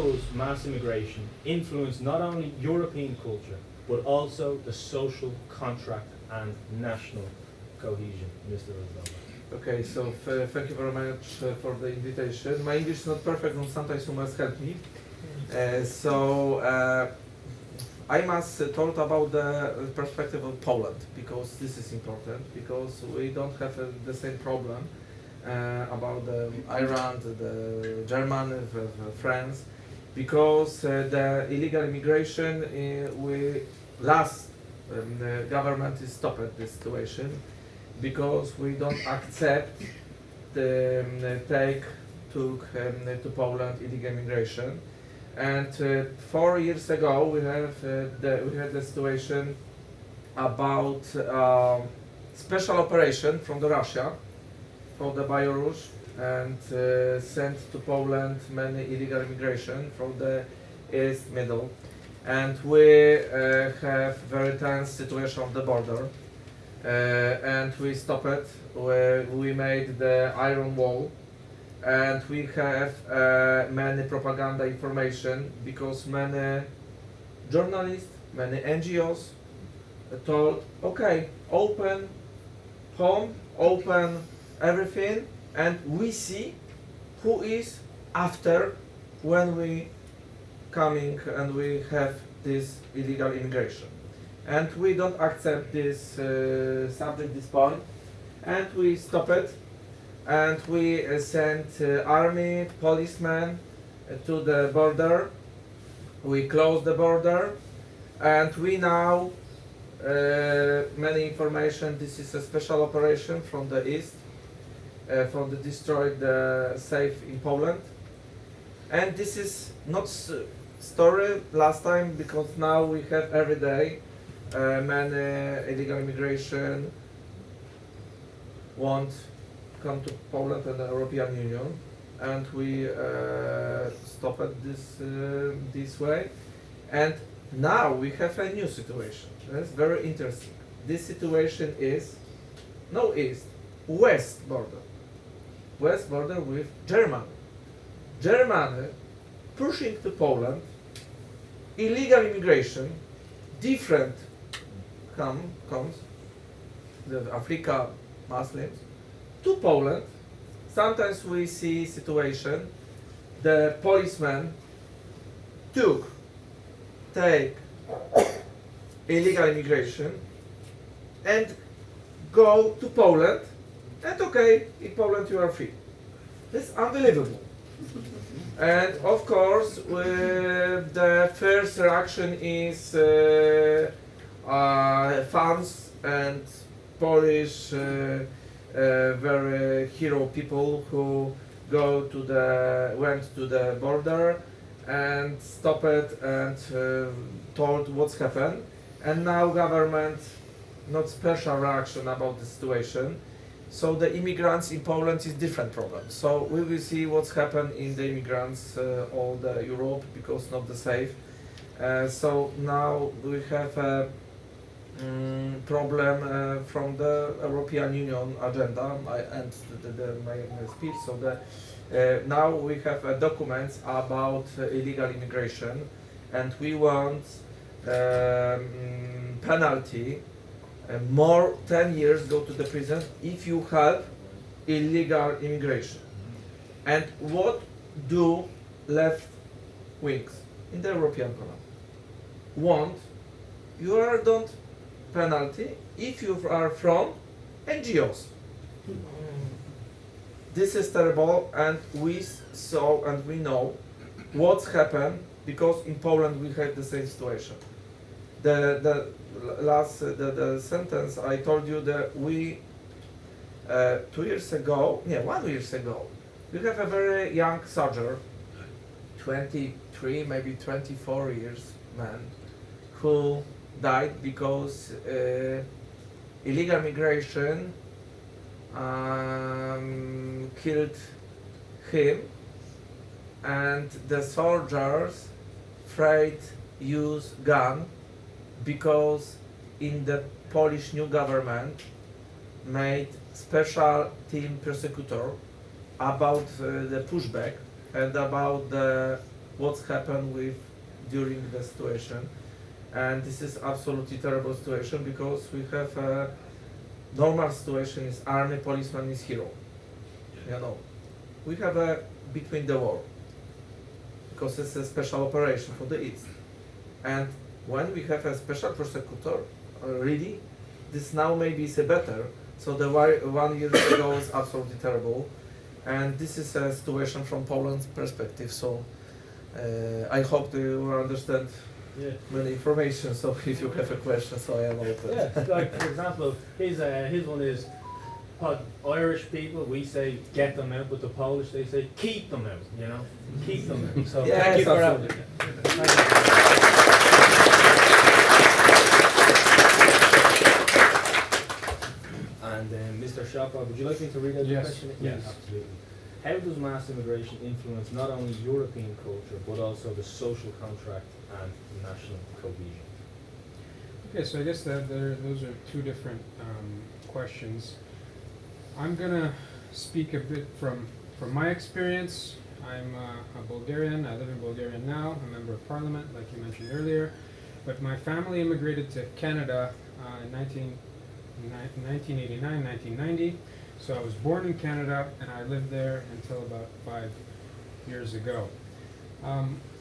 does mass immigration influence not only European culture, but also the social contract and national cohesion, Mr. Ozdoba? Okay, so thank you very much for the invitation. My English is not perfect, and sometimes you must help me. I must talk about the perspective of Poland, because this is important, because we don't have the same problem about Ireland, the Germany, France, because the illegal immigration, we last government is stopped this situation, because we don't accept the take to Poland illegal immigration. And 4 years ago, we had the situation about special operation from the Russia for the Belarus, and sent to Poland many illegal immigration from the East Middle, and we have very tense situation on the border, and we stopped it. We made the iron wall. And we have many propaganda information, because many journalists, many NGOs told, okay, open home, open everything, and we see who is after when we coming and we have this illegal immigration. And we don't accept this subject, this point, and we stop it. And we sent army, policemen to the border. We closed the border, and we now many information. This is a special operation from the east, for the destroy the safe in Poland. And this is not story last time, because now we have every day many illegal immigration want come to Poland and the European Union, and we stopped this way. And now we have a new situation. That's very interesting. This situation is no east, west border. West border with Germany. Germany pushing to Poland, illegal immigration, different comes, the Africa Muslims, to Poland. Sometimes we see situation, the policeman take illegal immigration and go to Poland, and okay, in Poland you are free. That's unbelievable. And of course, the first reaction is fans and Polish very hero people who went to the border and stopped it and told what's happened. And now government not special reaction about the situation. So the immigrants in Poland is different problem. So we will see what's happened in the immigrants all the Europe, because not the safe. So now we have a problem from the European Union agenda. I end my speech. So now we have documents about illegal immigration, and we want penalty. More 10 years go to the prison if you help illegal immigration. And what do left wings in the European Parliament want? You don't penalty if you are from NGOs. This is terrible, and we saw and we know what's happened, because in Poland we had the same situation. The last sentence I told you that we 1 year ago, we have a very young soldier, 23, maybe 24 years man, who died because illegal migration killed him, and the soldiers afraid use gun, because in the Polish new government made special team prosecutor about the pushback and about the what's happened with during the situation. And this is absolutely terrible situation because we have a normal situation is army policeman is hero. You know, we have a between the war because it's a special operation for the East. And when we have a special prosecutor, really, this now maybe is a better. So the 1 year ago was absolutely terrible, and this is a situation from Poland's perspective. So I hope you will understand many information. So if you have a question, so I am open. Yeah, like for example, his one is Irish people, we say get them out, but the Polish they say keep them out. You know, keep them out. So Yes, thank you for that. And Mr. Shopov, would you like me to read out the question? Yes. Absolutely. How does mass immigration influence not only European culture, but also the social contract and national cohesion? Okay, so I guess those are two different questions. I'm gonna speak a bit from my experience. I'm a Bulgarian. I live in Bulgaria now, a member of parliament, like you mentioned earlier. But my family immigrated to Canada in 1989, 1990. So I was born in Canada, and I lived there until about 5 years ago.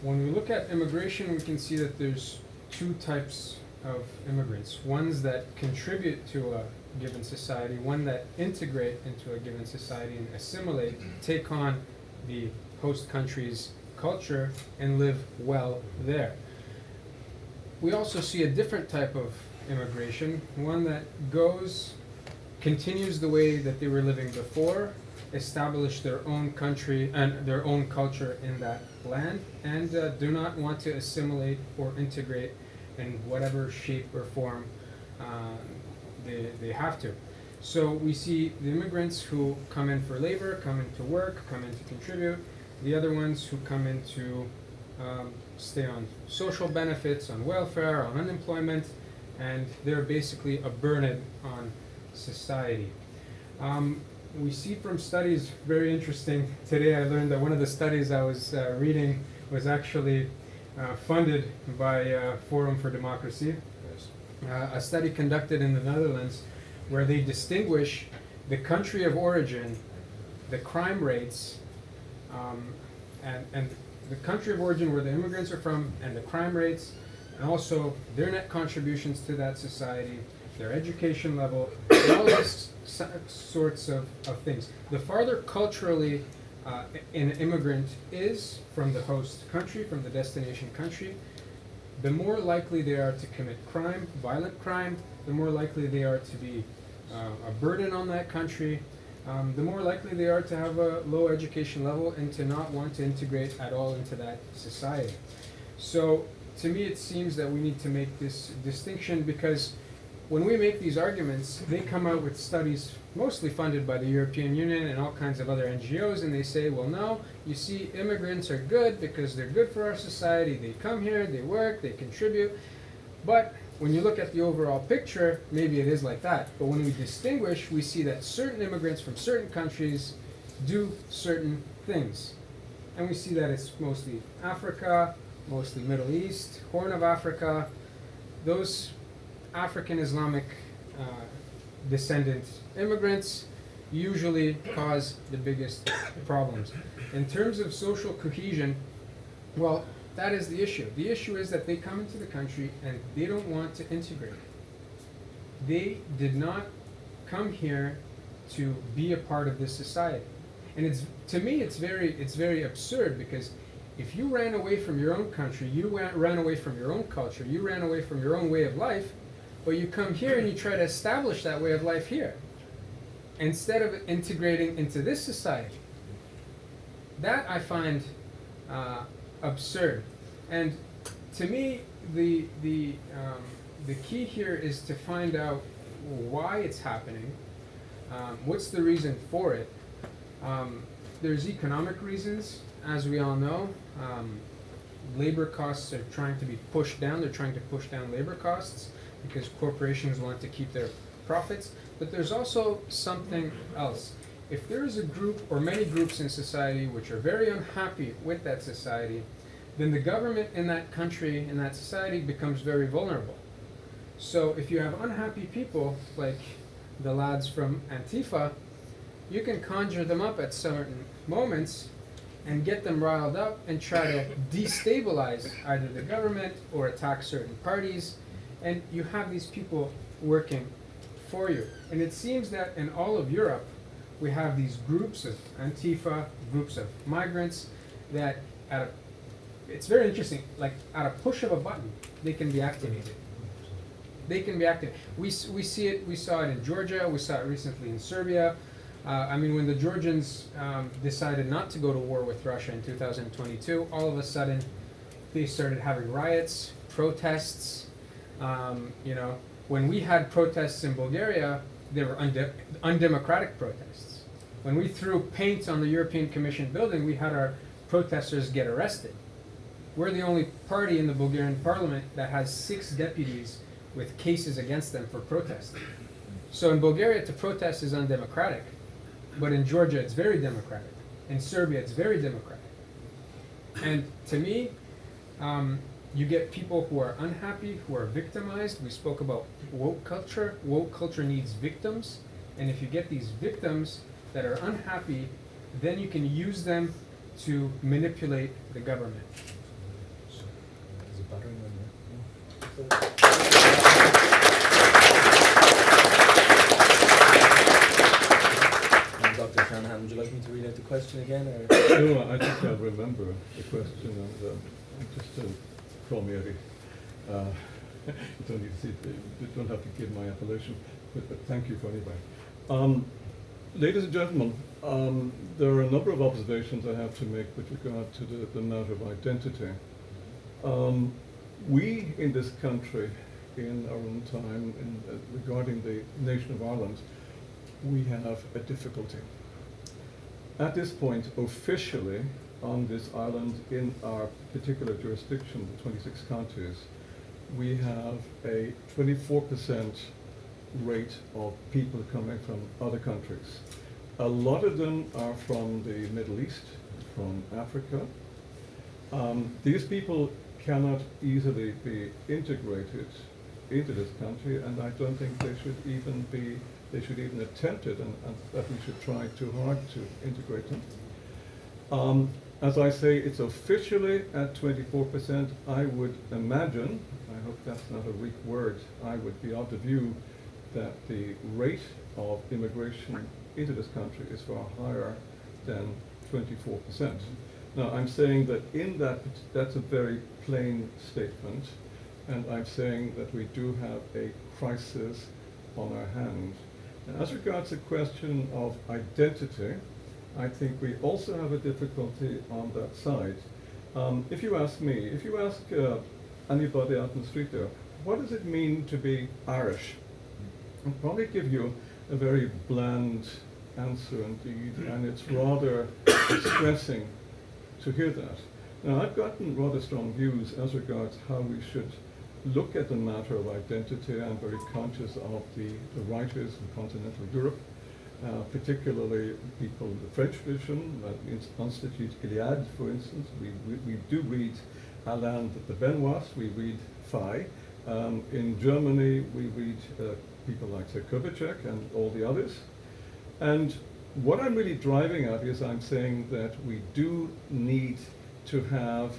When we look at immigration, we can see that there's two types of immigrants. Ones that contribute to a given society, one that integrate into a given society and assimilate, take on the host country's culture and live well there. We also see a different type of immigration, one that continues the way that they were living before, establish their own country and their own culture in that land, and do not want to assimilate or integrate in whatever shape or form they have to. So we see the immigrants who come in for labor, come in to work, come in to contribute, the other ones who come in to stay on social benefits, on welfare, on unemployment, and they're basically a burden on society. We see from studies, very interesting, today I learned that one of the studies I was reading was actually funded by Forum for Democracy, a study conducted in the Netherlands where they distinguish the country of origin, the crime rates, and the country of origin where the immigrants are from, and the crime rates, and also their net contributions to that society, their education level, and all these sorts of things. The farther culturally an immigrant is from the host country, from the destination country, the more likely they are to commit crime, violent crime, the more likely they are to be a burden on that country, the more likely they are to have a low education level and to not want to integrate at all into that society. So to me it seems that we need to make this distinction, because when we make these arguments, they come out with studies mostly funded by the European Union and all kinds of other NGOs, and they say, well, no, you see, immigrants are good because they're good for our society. They come here, they work, they contribute. But when you look at the overall picture, maybe it is like that. But when we distinguish, we see that certain immigrants from certain countries do certain things. And we see that it's mostly Africa, mostly Middle East, Horn of Africa, those African Islamic descendant immigrants usually cause the biggest problems. In terms of social cohesion, well, that is the issue. The issue is that they come into the country and they don't want to integrate. They did not come here to be a part of this society. And to me it's very absurd, because if you ran away from your own country, you ran away from your own culture, you ran away from your own way of life, but you come here and you try to establish that way of life here, instead of integrating into this society. That I find absurd. And to me, the key here is to find out why it's happening, what's the reason for it. There's economic reasons, as we all know. Labor costs are trying to be pushed down. They're trying to push down labor costs because corporations want to keep their profits. But there's also something else. If there is a group or many groups in society which are very unhappy with that society, then the government in that country, in that society, becomes very vulnerable. So if you have unhappy people, like the lads from Antifa, you can conjure them up at certain moments and get them riled up and try to destabilize either the government or attack certain parties. And you have these people working for you. And it seems that in all of Europe, we have these groups of Antifa, groups of migrants that it's very interesting, like at a push of a button, they can be activated. They can be active. We see it, we saw it in Georgia, we saw it recently in Serbia. I mean, when the Georgians decided not to go to war with Russia in 2022, all of a sudden they started having riots, protests. You know, when we had protests in Bulgaria, they were undemocratic protests. When we threw paint on the European Commission building, we had our protesters get arrested. We're the only party in the Bulgarian parliament that has 6 deputies with cases against them for protesting. So in Bulgaria, to protest is undemocratic, but in Georgia, it's very democratic. In Serbia, it's very democratic. And to me, you get people who are unhappy, who are victimized. We spoke about woke culture. Woke culture needs victims. And if you get these victims that are unhappy, then you can use them to manipulate the government. There's a battery on there. Dr. Shanahan, would you like me to read out the question again? Or? No, I think I remember the question, and just to call me Eddie. You don't need to see, you don't have to give my appellation, but thank you for anyway. Ladies and gentlemen, there are a number of observations I have to make with regard to the matter of identity. We in this country, in our own time, regarding the nation of Ireland, we have a difficulty. At this point, officially, on this island, in our particular jurisdiction, the 26 counties, we have a 24% rate of people coming from other countries. A lot of them are from the Middle East, from Africa. These people cannot easily be integrated into this country, and I don't think they should even attempt it, and that we should try too hard to integrate them. As I say, it's officially at 24%. I would imagine, I hope that's not a weak word, I would be of the view that the rate of immigration into this country is far higher than 24%. Now, I'm saying that that's a very plain statement, and I'm saying that we do have a crisis on our hands. And as regards the question of identity, I think we also have a difficulty on that side. If you ask me, if you ask anybody out in the street there, what does it mean to be Irish? I'll probably give you a very bland answer indeed, and it's rather distressing to hear that. Now, I've gotten rather strong views as regards how we should look at the matter of identity. I'm very conscious of the writers in continental Europe, particularly people in the French tradition, Institut Iliade, for instance. We do read Alain de Benoist, we read Faye. In Germany, we read people like Jacek and all the others. And what I'm really driving at is I'm saying that we do need to have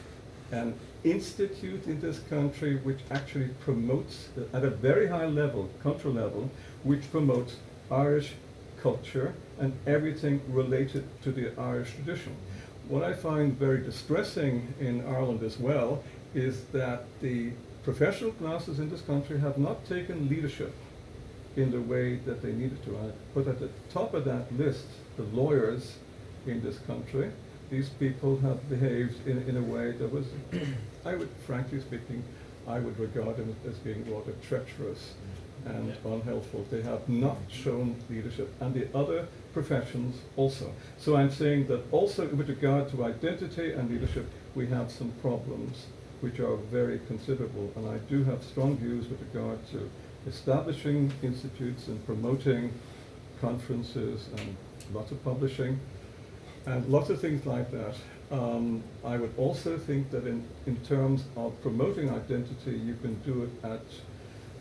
an institute in this country which actually promotes, at a very high level, cultural level, which promotes Irish culture and everything related to the Irish tradition. What I find very distressing in Ireland as well is that the professional classes in this country have not taken leadership in the way that they needed to. I put at the top of that list the lawyers in this country. These people have behaved in a way that was, I would, frankly speaking, I would regard them as being rather treacherous and unhelpful. They have not shown leadership, and the other professions also. So I'm saying that also with regard to identity and leadership, we have some problems which are very considerable, and I do have strong views with regard to establishing institutes and promoting conferences and lots of publishing. And lots of things like that. I would also think that in terms of promoting identity, you can do it at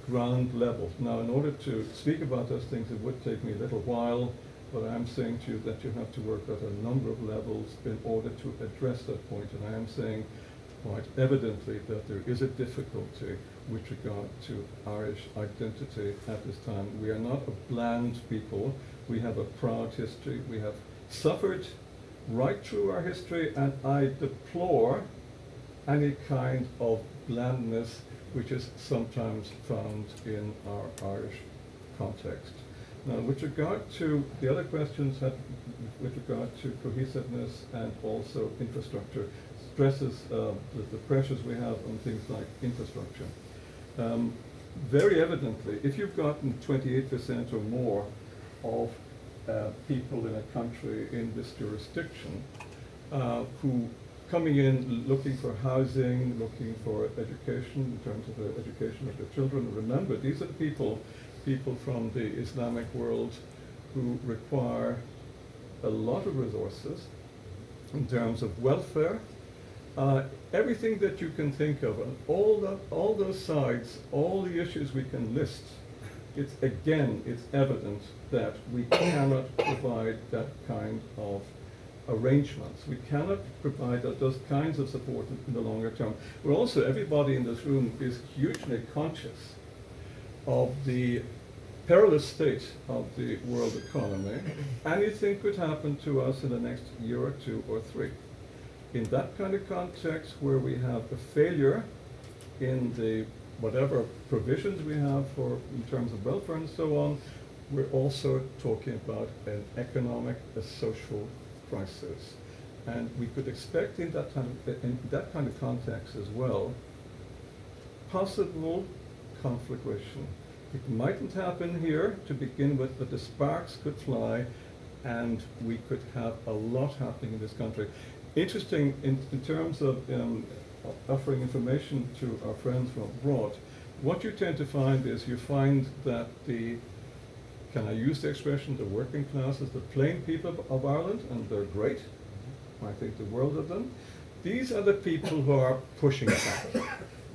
ground level. Now, in order to speak about those things, it would take me a little while, but I am saying to you that you have to work at a number of levels in order to address that point. And I am saying quite evidently that there is a difficulty with regard to Irish identity at this time. We are not a bland people. We have a proud history. We have suffered right through our history, and I deplore any kind of blandness which is sometimes found in our Irish context. Now, with regard to the other questions, with regard to cohesiveness and also infrastructure, stresses the pressures we have on things like infrastructure. Very evidently, if you've gotten 28% or more of people in a country in this jurisdiction who coming in looking for housing, looking for education in terms of the education of their children. Remember, these are the people from the Islamic world who require a lot of resources in terms of welfare, everything that you can think of, and all those sides, all the issues we can list. It's evident that we cannot provide that kind of arrangements. We cannot provide those kinds of support in the longer term. But also, everybody in this room is hugely conscious of the perilous state of the world economy. Anything could happen to us in the next year or two or three. In that kind of context, where we have a failure in the whatever provisions we have for in terms of welfare and so on, we're also talking about an economic, a social crisis. And we could expect in that kind of context as well, possible conflagration. It mightn't happen here to begin with, but the sparks could fly and we could have a lot happening in this country. Interesting in terms of offering information to our friends from abroad, what you tend to find is you find that can I use the expression, the working classes, the plain people of Ireland, and they're great, I think the world of them, these are the people who are pushing back.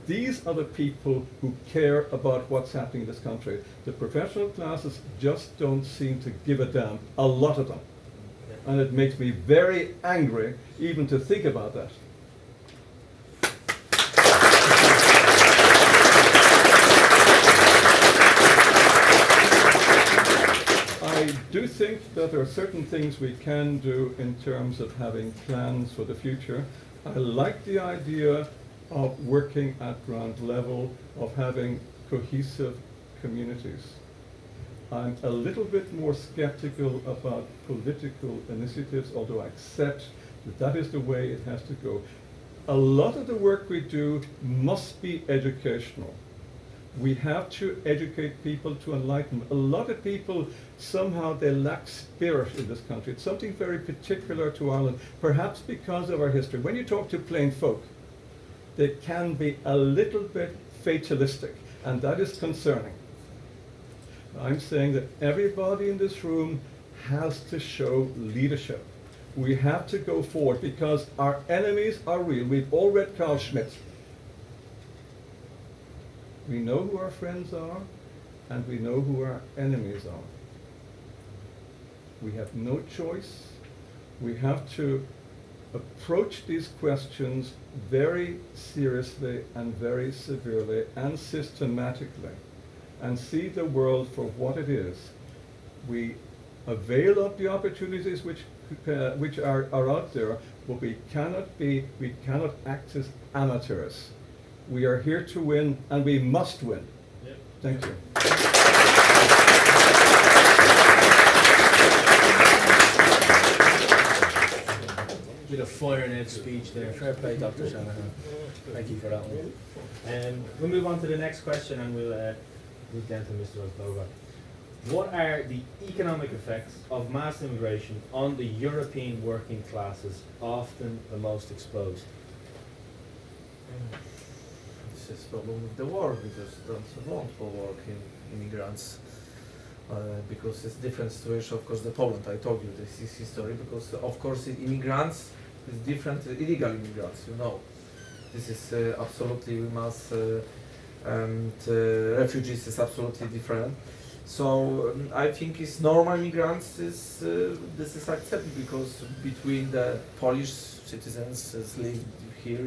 These are the people who care about what's happening in this country. The professional classes just don't seem to give a damn, a lot of them. And it makes me very angry even to think about that. I do think that there are certain things we can do in terms of having plans for the future. I like the idea of working at ground level, of having cohesive communities. I'm a little bit more skeptical about political initiatives, although I accept that that is the way it has to go. A lot of the work we do must be educational. We have to educate people to enlighten. A lot of people, somehow they lack spirit in this country. It's something very particular to Ireland, perhaps because of our history. When you talk to plain folk, they can be a little bit fatalistic, and that is concerning. I'm saying that everybody in this room has to show leadership. We have to go forward because our enemies are real. We've all read Carl Schmitt. We know who our friends are, and we know who our enemies are. We have no choice. We have to approach these questions very seriously and very severely and systematically, and see the world for what it is. We avail of the opportunities which are out there, but we cannot act as amateurs. We are here to win, and we must win. Yep. Thank you. With a fire-and-edge speech there. Fair play, Dr. Shanahan. Thank you for that one. We'll move on to the next question, and we'll move down to Mr. Ozdoba. What are the economic effects of mass immigration on the European working classes, often the most exposed? This is the problem with the war, because don't want for working immigrants. because it's different situation. Of course, the Poland, I told you this is history, because of course immigrants is different, illegal immigrants, you know. This is absolutely, we must, and refugees is absolutely different. So I think it's normal immigrants is this is accepted, because between the Polish citizens live here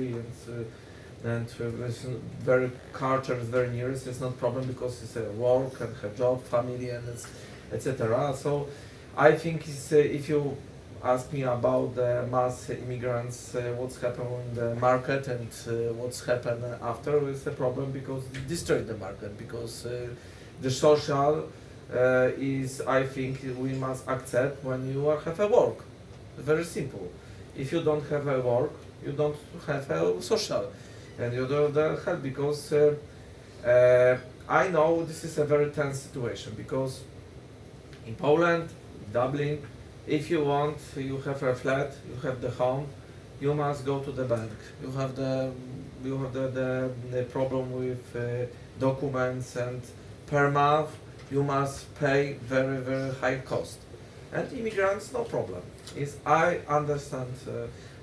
and it's very culture is very near. It's not problem, because it's a work and have job, family, and etc. So I think it's, if you ask me about the mass immigrants, what's happened in the market and what's happened after, is a problem, because it destroyed the market, because the social is, I think, we must accept when you have a work. Very simple. If you don't have a work, you don't have a social, and you don't help, because I know this is a very tense situation, because in Poland, Dublin, if you want, you have a flat, you have the home, you must go to the bank. You have the problem with documents, and per month you must pay very, very high cost. And immigrants, no problem. I understand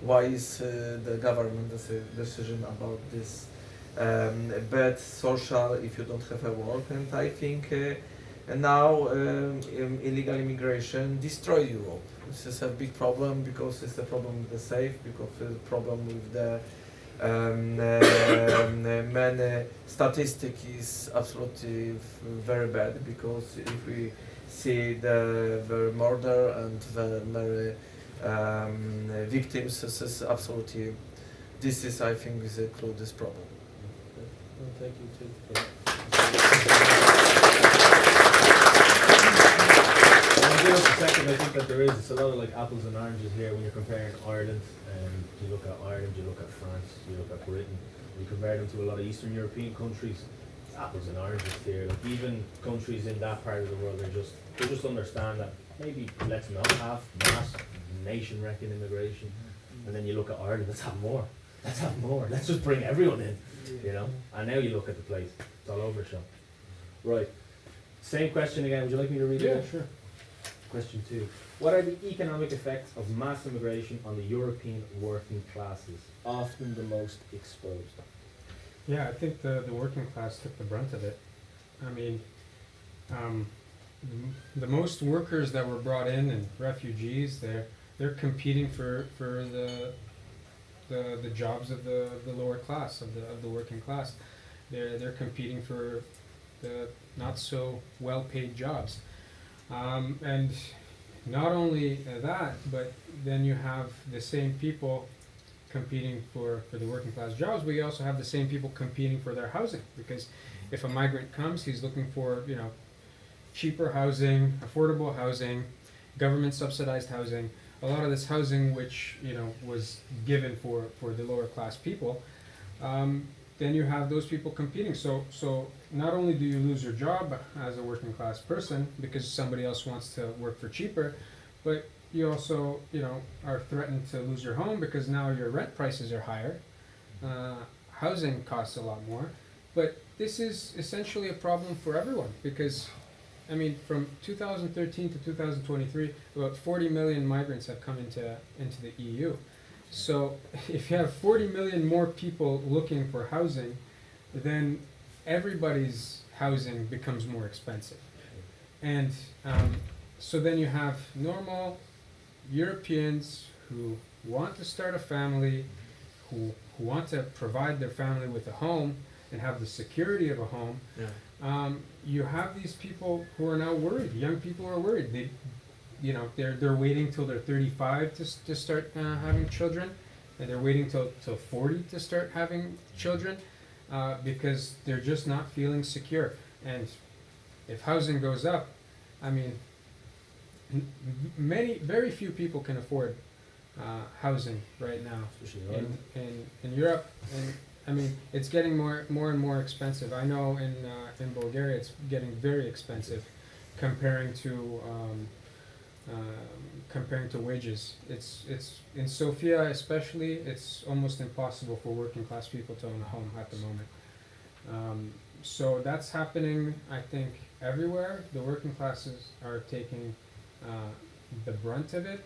why is the government decision about this bad social if you don't have a work. And I think now illegal immigration destroy Europe. This is a big problem, because it's a problem with the safe, because it's a problem with the many statistic is absolutely very bad, because if we see the murder and the many victims, this is absolutely, this is, I think, is a clue this problem. Well, thank you too for that. Just a second, I think that it's a lot of like apples and oranges here when you're comparing Ireland, and you look at Ireland, you look at France, you look at Britain, you compare them to a lot of Eastern European countries. It's apples and oranges here. Like even countries in that part of the world, they just understand that maybe let's not have mass nation-wrecking immigration, and then you look at Ireland, let's have more. Let's just bring everyone in, you know. And now you look at the place; it's all over the shop. Right. Same question again. Would you like me to read it? Yeah, sure. Question 2. What are the economic effects of mass immigration on the European working classes, often the most exposed? Yeah, I think the working class took the brunt of it. I mean, the most workers that were brought in and refugees, they're competing for the jobs of the lower class, of the working class. They're competing for the not so well paid jobs. And not only that, but then you have the same people competing for the working class jobs, but you also have the same people competing for their housing, because if a migrant comes, he's looking for, you know, cheaper housing, affordable housing, government subsidized housing, a lot of this housing which, you know, was given for the lower class people. Then you have those people competing. So not only do you lose your job as a working class person because somebody else wants to work for cheaper, but you also, you know, are threatened to lose your home because now your rent prices are higher. Housing costs a lot more. But this is essentially a problem for everyone, because, I mean, from 2013 to 2023, about 40 million migrants have come into the EU. So if you have 40 million more people looking for housing, then everybody's housing becomes more expensive. And so then you have normal Europeans who want to start a family, who want to provide their family with a home and have the security of a home. Yeah. You have these people who are now worried. Young people are worried. They're waiting till they're 35 to start having children, and they're waiting till 40 to start having children, because they're just not feeling secure. And if housing goes up, I mean, very few people can afford housing right now in Europe, and I mean, it's getting more and more expensive. I know in Bulgaria it's getting very expensive comparing to wages. It's in Sofia especially, it's almost impossible for working class people to own a home at the moment. So that's happening, I think, everywhere. The working classes are taking the brunt of it,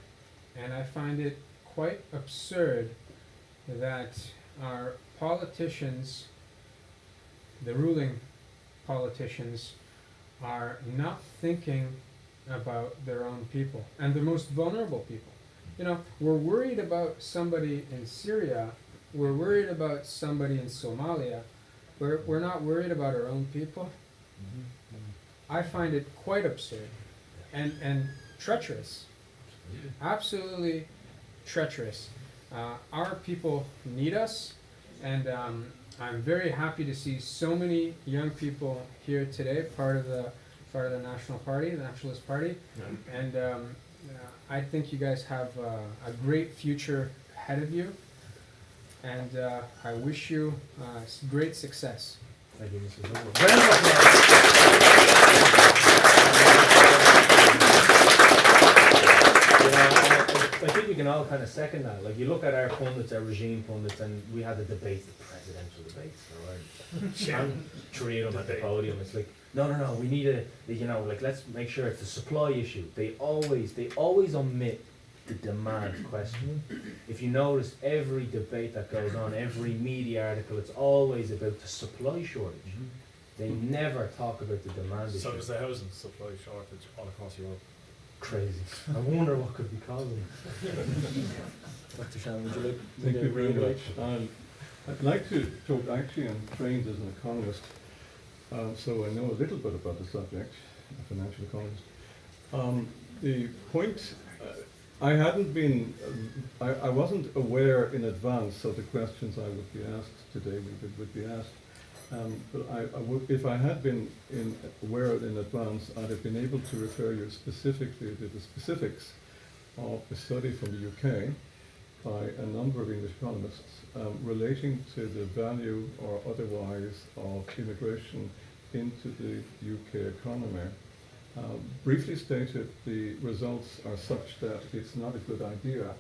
and I find it quite absurd that our politicians, the ruling politicians, are not thinking about their own people and the most vulnerable people. You know, we're worried about somebody in Syria, we're worried about somebody in Somalia, we're not worried about our own people. I find it quite absurd and treacherous, absolutely treacherous. Our people need us, and I'm very happy to see so many young people here today, part of the National Party, the Nationalist Party, and I think you guys have a great future ahead of you, and I wish you great success. Thank you, Mr. Ozdoba. Round of applause. You know, I think we can all kind of second that. Like, you look at our pundits, our regime pundits, and we had the debates, the presidential debates, right? And three of them at the podium. It's like, no, we need let's make sure it's a supply issue. They always omit the demand question. If you notice, every debate that goes on, every media article, it's always about the supply shortage. They never talk about the demand issue. So there's a housing supply shortage all across Europe. Crazy. I wonder what could be causing it. Dr. Shanahan, would you like Thank to you very reiterate? much. I'd like to talk, actually, I'm trained as an economist, so I know a little bit about the subject, a financial economist. The point, I hadn't been, I wasn't aware in advance of the questions I would be asked today, would be asked. But if I had been aware in advance, I'd have been able to refer you specifically to the specifics of a study from the UK by a number of English economists relating to the value or otherwise of immigration into the UK economy. Briefly stated, the results are such that it's not a good idea.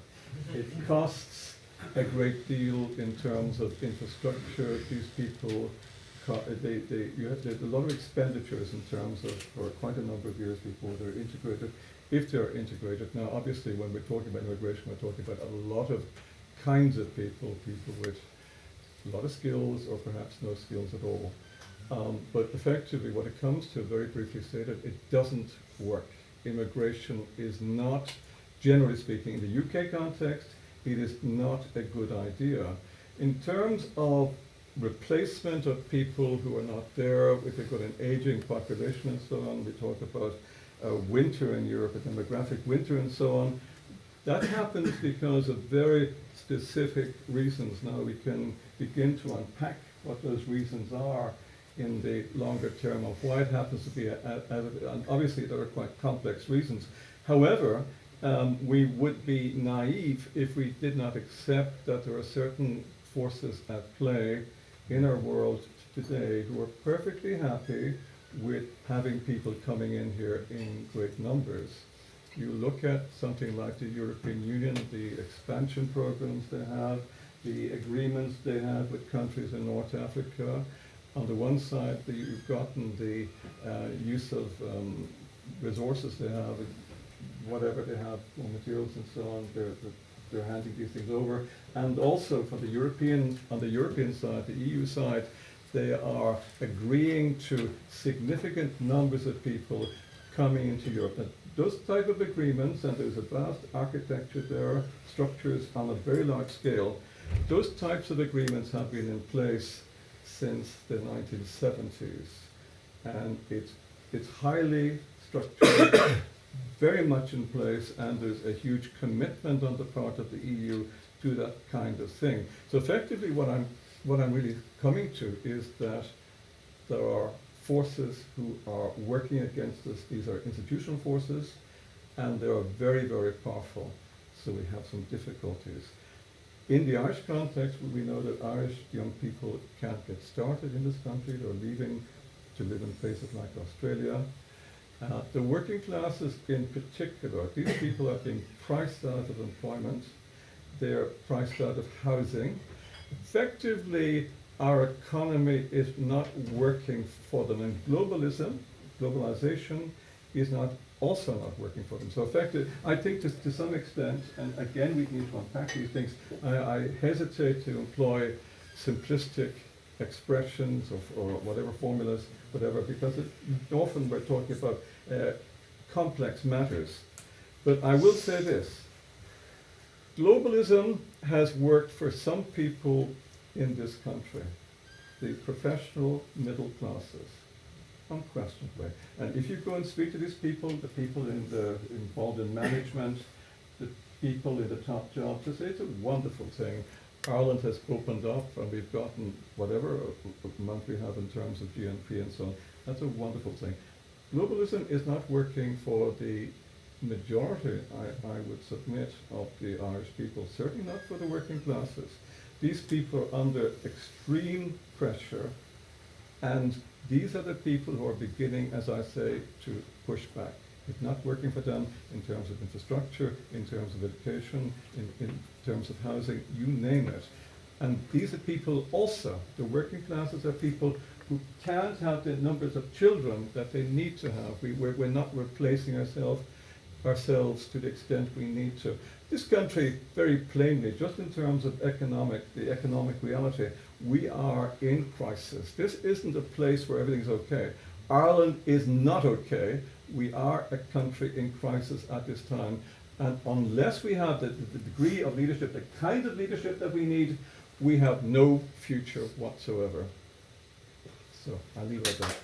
It costs a great deal in terms of infrastructure. These people, you have a lot of expenditures in terms of for quite a number of years before they're integrated, if they're integrated. Now, obviously, when we're talking about immigration, we're talking about a lot of kinds of people with a lot of skills or perhaps no skills at all. But effectively, what it comes to, very briefly stated, it doesn't work. Immigration is not, generally speaking, in the UK context, it is not a good idea. In terms of replacement of people who are not there, if you've got an aging population and so on, we talk about a winter in Europe, a demographic winter and so on. That happens because of very specific reasons. Now we can begin to unpack what those reasons are in the longer term of why it happens to be, and obviously there are quite complex reasons. However, we would be naive if we did not accept that there are certain forces at play in our world today who are perfectly happy with having people coming in here in great numbers. You look at something like the European Union, the expansion programs they have, the agreements they have with countries in North Africa. On the one side, you've gotten the use of resources they have, whatever they have, raw materials and so on, they're handing these things over. And also on the European side, the EU side, they are agreeing to significant numbers of people coming into Europe. Now, those type of agreements, and there's a vast architecture there, structures on a very large scale, those types of agreements have been in place since the 1970s. And it's highly structured, very much in place, and there's a huge commitment on the part of the EU to that kind of thing. So effectively what I'm really coming to is that there are forces who are working against us. These are institutional forces, and they are very, very powerful. So we have some difficulties. In the Irish context, we know that Irish young people can't get started in this country. They're leaving to live in places like Australia. The working classes in particular, these people are being priced out of employment. They're priced out of housing. Effectively, our economy is not working for them, and globalization is also not working for them. So effectively, I think to some extent, and again we need to unpack these things, I hesitate to employ simplistic expressions or whatever formulas, whatever, because often we're talking about complex matters. But I will say this, globalism has worked for some people in this country, the professional middle classes, unquestionably. And if you go and speak to these people, the people involved in management, the people in the top jobs, they say it's a wonderful thing. Ireland has opened up and we've gotten whatever amount we have in terms of GNP and so on. That's a wonderful thing. Globalism is not working for the majority, I would submit, of the Irish people, certainly not for the working classes. These people are under extreme pressure, and these are the people who are beginning, as I say, to push back. It's not working for them in terms of infrastructure, in terms of education, in terms of housing, you name it. And these are people also, the working classes are people who can't have the numbers of children that they need to have. We're not replacing ourselves to the extent we need to. This country, very plainly, just in terms of the economic reality, we are in crisis. This isn't a place where everything's okay. Ireland is not okay. We are a country in crisis at this time. And unless we have the degree of leadership, the kind of leadership that we need, we have no future whatsoever. So I'll leave it at that.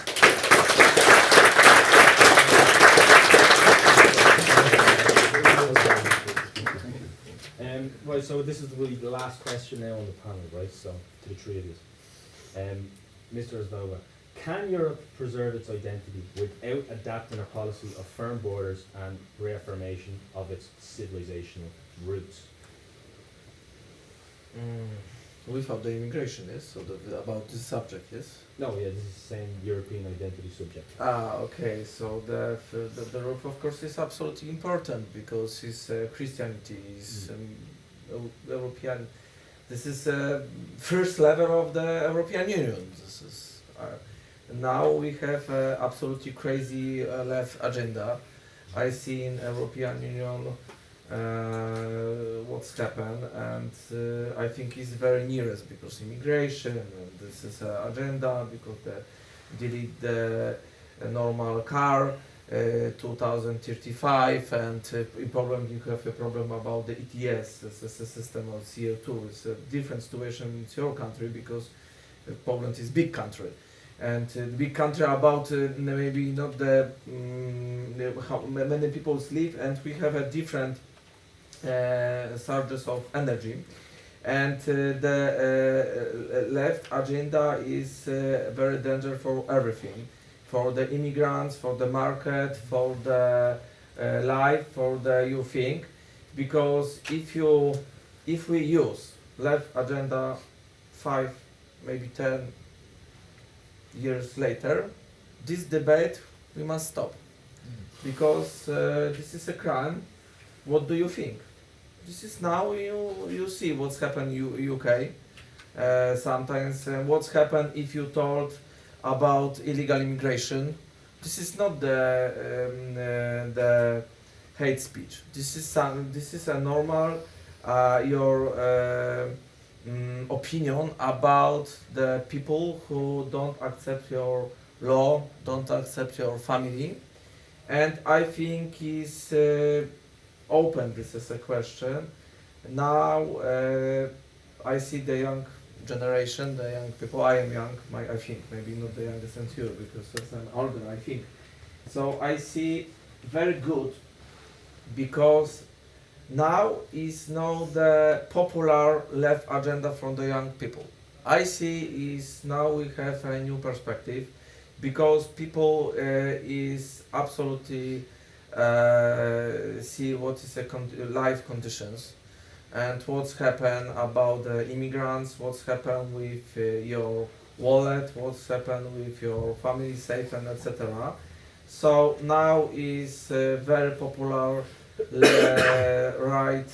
Right, so this is really the last question now on the panel, right? So to the three of you. Mr. Ozdoba, can Europe preserve its identity without adapting a policy of firm borders and reaffirmation of its civilizational roots? Without the immigration, yes? So about this subject, yes? No, yeah, this is the same European identity subject. Okay, so the root, of course, is absolutely important because it's Christianity, is European. This is first level of the European Union. This is now we have absolutely crazy left agenda. I see in European Union what's happened, and I think it's very nearest because immigration, and this is an agenda because they delete the normal car 2035, and in Poland you have a problem about the ETS, it's a system of CO2. It's a different situation in your country because Poland is big country. And the big country about maybe not the how many people live, and we have a different sources of energy, and the left agenda is very dangerous for everything, for the immigrants, for the market, for the life, for the you think, because if we use left agenda 5, maybe 10 years later, this debate we must stop, because this is a crime. What do you think? This is now you see what's happened in UK. Sometimes what's happened if you told about illegal immigration. This is not the hate speech. This is a normal your opinion about the people who don't accept your law, don't accept your family, and I think is open. This is a question. Now I see the young generation, the young people. I am young. I think maybe not the youngest than you because I'm older. I think so. I see very good because now is now the popular left agenda from the young people. I see is now we have a new perspective because people is absolutely see what is a life conditions and what's happened about the immigrants, what's happened with your wallet, what's happened with your family safe and etc. So now is very popular right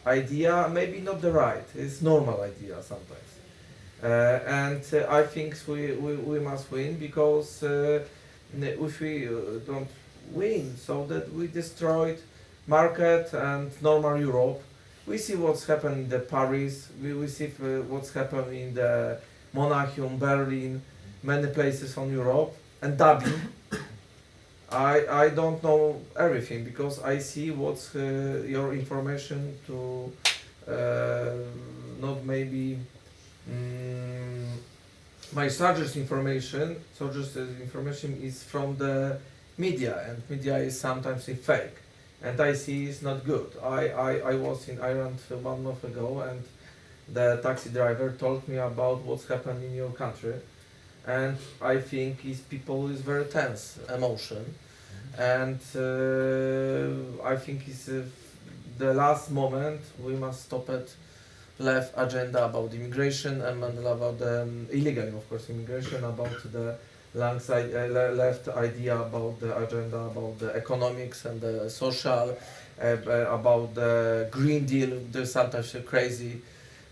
idea, maybe not the right, it's normal idea sometimes. I think we must win, because if we don't win, so that we destroyed market and normal Europe. We see what's happened in the Paris, we see what's happened in the Monachium, Berlin, many places on Europe, and Dublin. I don't know everything, because I see what's your information to not maybe my largest information is from the media, and media is sometimes a fake, and I see it's not good. I was in Ireland 1 month ago, and the taxi driver told me about what's happened in your country, and I think his people is very tense emotion, and I think it's the last moment we must stop it. Left agenda about immigration and about the illegal, of course, immigration, about the left idea about the agenda about the economics and the social, about the Green Deal. They're sometimes crazy.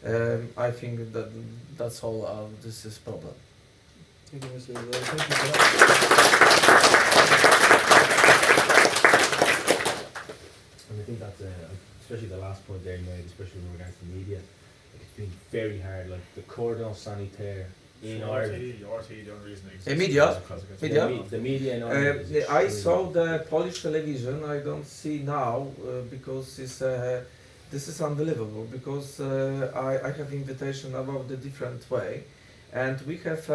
I think that's all. This is problem. Thank you, Mr. Thank you for that. And I think that's especially the last point there you made, especially in regards to media. Like, it's been very hard. Like the cordon sanitaire in Ireland. RT, the only reason it exists. Media? is because it gets- Media? The media in Ireland. is I extremely saw bad. the Polish television. I don't see now because this is unbelievable. Because I have invitation about the different way, and we have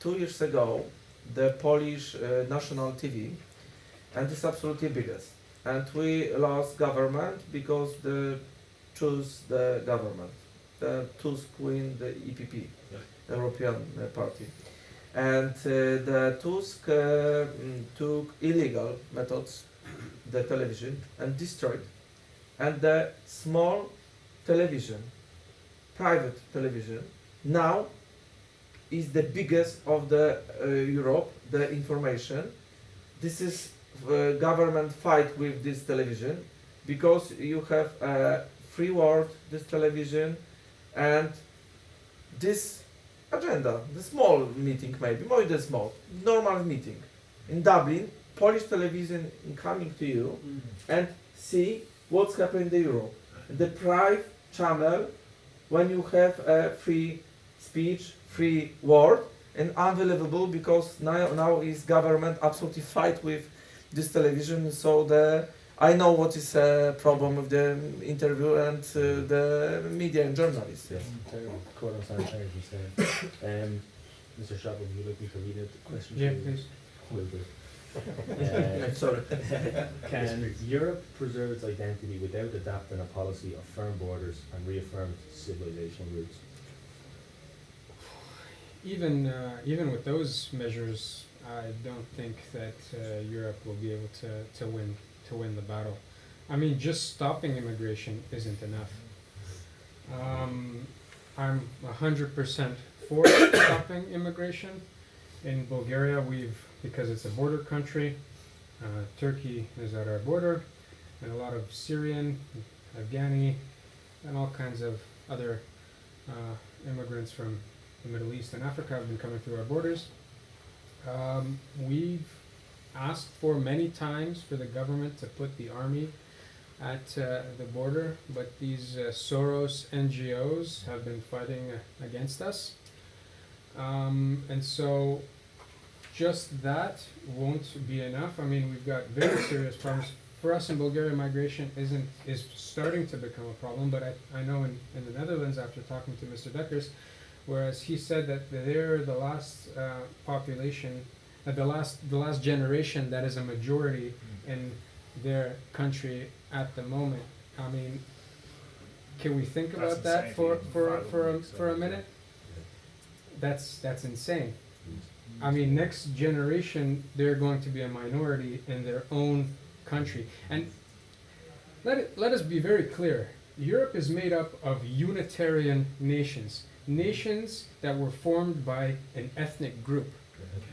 2 years ago the Polish national TV, and it's absolutely biggest. And we lost government because they choose the government. The Tusk win the EPP, European Party. And the Tusk took illegal methods, the television, and destroyed. And the small television, private television, now is the biggest of the Europe, the information. This is government fight with this television, because you have a free word, this television, and this agenda, the small meeting maybe, more than small, normal meeting. In Dublin, Polish television coming to you and see what's happening in Europe. The private channel, when you have a free speech, free word, and unbelievable, because now is government absolutely fight with this television. So I know what is a problem with the interview and the media and journalists. Yes, terrible. Cordon sanitaire, as you said. Mr. Shopov, would you like me to read out the question? Yeah, to you? please. Will do. Sorry. Can Europe preserve its identity without adapting a policy of firm borders and reaffirmed civilizational roots? Even with those measures, I don't think that Europe will be able to win the battle. I mean, just stopping immigration isn't enough. I'm 100% for stopping immigration. In Bulgaria, because it's a border country, Turkey is at our border, and a lot of Syrian, Afghani, and all kinds of other immigrants from the Middle East and Africa have been coming through our borders. We've asked for many times for the government to put the army at the border, but these Soros NGOs have been fighting against us. And so just that won't be enough. I mean, we've got very serious problems. For us in Bulgaria, migration is starting to become a problem, but I know in the Netherlands, after talking to Mr. Dekkers, whereas he said that they're the last population, the last generation that is a majority in their country at the moment. I mean, can we think about that for a minute? That's insane. I mean, next generation, they're going to be a minority in their own country. And let us be very clear. Europe is made up of Unitarian nations. Nations that were formed by an ethnic group.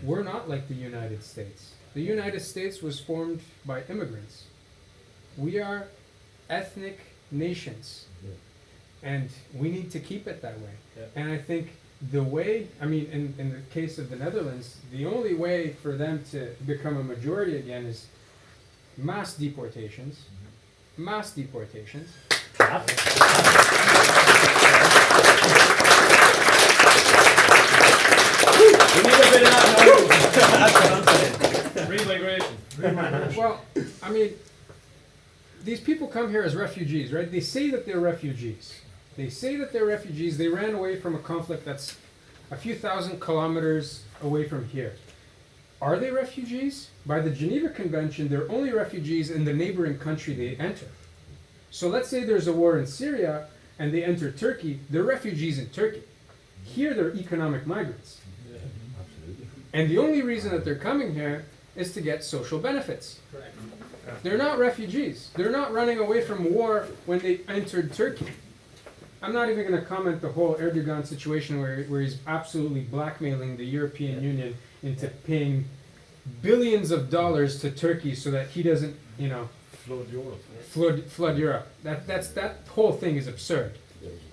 We're not like the United States. The United States was formed by immigrants. We are ethnic nations. And we need to keep it that way. Yeah. And I think the way, I mean, in the case of the Netherlands, the only way for them to become a majority again is mass deportations. Mass deportations. We need a bit of that now. That's what I'm saying. Remigration. Well, I mean, these people come here as refugees, right? They say that they're refugees. They say that they're refugees. They ran away from a conflict that's a few thousand kilometers away from here. Are they refugees? By the Geneva Convention, they're only refugees in the neighboring country they enter. So let's say there's a war in Syria and they enter Turkey, they're refugees in Turkey. Here they're economic migrants. Yeah, absolutely. And the only reason that they're coming here is to get social benefits. Correct. They're not refugees. They're not running away from war when they entered Turkey. I'm not even going to comment the whole Erdogan situation where he's absolutely blackmailing the European Union into paying billions of dollars to Turkey so that he doesn't, you know, Flood Europe. flood Europe. That whole thing is absurd.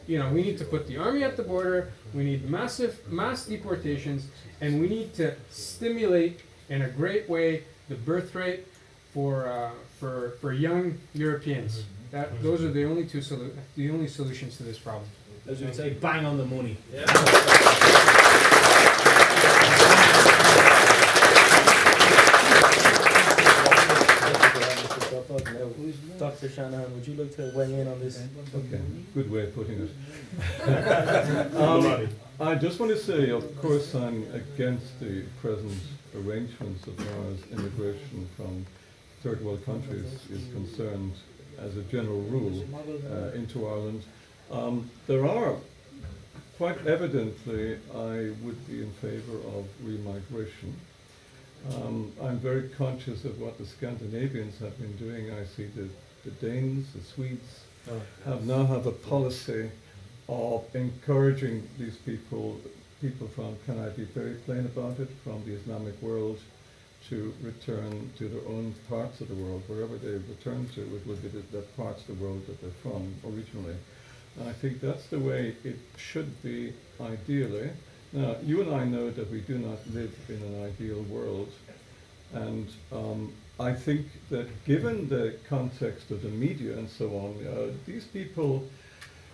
You know, we need to put the army at the border. We need mass deportations, and we need to stimulate in a great way the birth rate for young Europeans. Those are the only solutions to this problem. As we would say, bang on the money. Yeah. Dr. Shanahan, would you like to weigh in on this? Okay, good way of putting it. I just want to say, of course, I'm against the present arrangements as far as immigration from third world countries is concerned, as a general rule, into Ireland. There are, quite evidently, I would be in favour of remigration. I'm very conscious of what the Scandinavians have been doing. I see the Danes, the Swedes, have a policy of encouraging these people from, can I be very plain about it, from the Islamic world to return to their own parts of the world. Wherever they return to, it will be the parts of the world that they're from originally. And I think that's the way it should be ideally. Now, you and I know that we do not live in an ideal world, and I think that given the context of the media and so on, these people,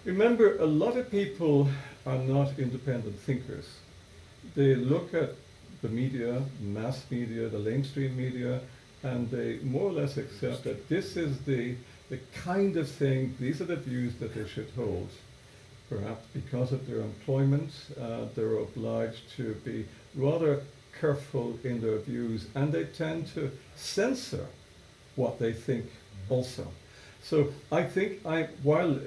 remember, a lot of people are not independent thinkers. They look at the media, mass media, the mainstream media, and they more or less accept that this is the kind of thing, these are the views that they should hold. Perhaps because of their employment, they're obliged to be rather careful in their views, and they tend to censor what they think also. So I think, while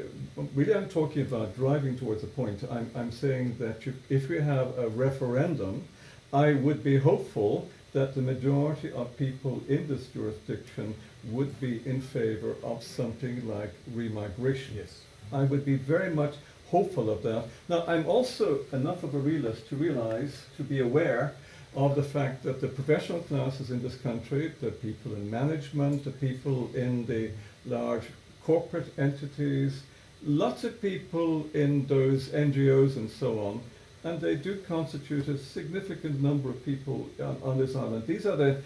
really I'm talking about driving towards a point, I'm saying that if we have a referendum, I would be hopeful that the majority of people in this jurisdiction would be in favor of something like remigration. Yes. I would be very much hopeful of that. Now, I'm also enough of a realist to realize, to be aware of the fact that the professional classes in this country, the people in management, the people in the large corporate entities, lots of people in those NGOs and so on, and they do constitute a significant number of people on this island. These are the,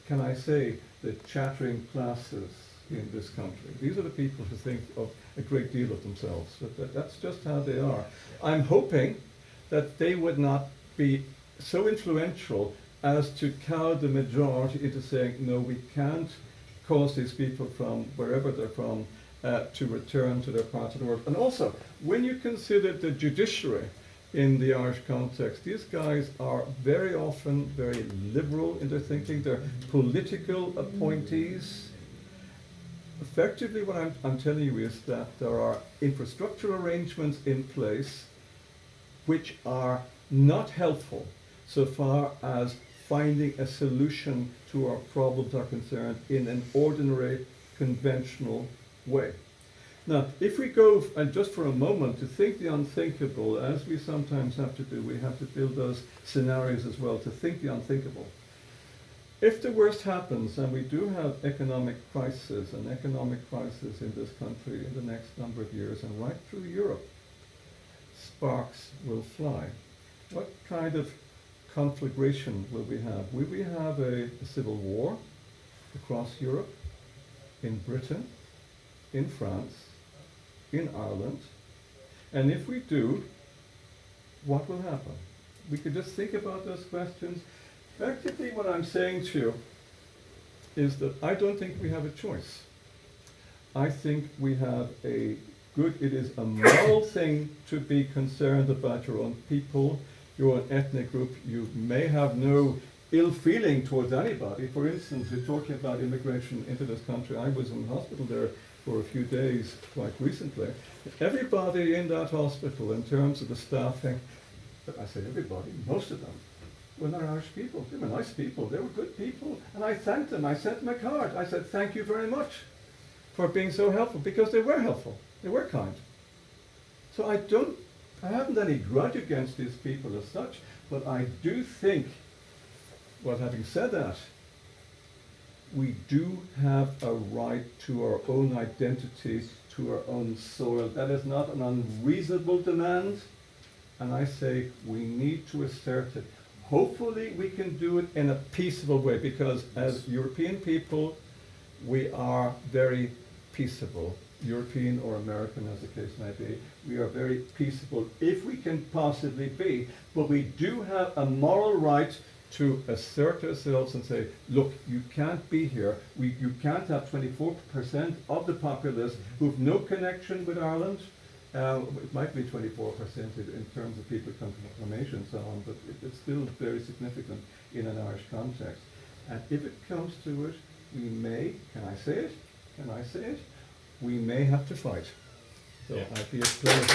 can I say, the chattering classes in this country. These are the people who think of a great deal of themselves. That's just how they are. I'm hoping that they would not be so influential as to cow the majority into saying, no, we can't cause these people from wherever they're from to return to their parts of the world. And also, when you consider the judiciary in the Irish context, these guys are very often very liberal in their thinking. They're political appointees. Effectively, what I'm telling you is that there are infrastructure arrangements in place which are not helpful so far as finding a solution to our problems are concerned in an ordinary, conventional way. Now, if we go, and just for a moment, to think the unthinkable, as we sometimes have to do, we have to build those scenarios as well, to think the unthinkable. If the worst happens, and we do have economic crisis in this country in the next number of years and right through Europe, sparks will fly. What kind of conflagration will we have? Will we have a civil war across Europe, in Britain, in France, in Ireland? And if we do, what will happen? We could just think about those questions. Effectively, what I'm saying to you is that I don't think we have a choice. I think we have it is a moral thing to be concerned about your own people, your own ethnic group. You may have no ill feeling towards anybody. For instance, you're talking about immigration into this country. I was in hospital there for a few days quite recently. Everybody in that hospital, in terms of the staffing, I say everybody, most of them, were Irish people. They were nice people. They were good people. And I thanked them. I sent them a card. I said, thank you very much for being so helpful, because they were helpful. They were kind. So I haven't any grudge against these people as such, but I do think, well, having said that, we do have a right to our own identity, to our own soil. That is not an unreasonable demand, and I say we need to assert it. Hopefully we can do it in a peaceable way, because as European people, we are very peaceable. European or American, as the case may be, we are very peaceable if we can possibly be. But we do have a moral right to assert ourselves and say, look, you can't be here. You can't have 24% of the populace who have no connection with Ireland. It might be 24% in terms of people coming from Asia and so on, but it's still very significant in an Irish context. And if it comes to it, we may, can I say it? We may have to fight. So Yeah. I'd be a pleasure.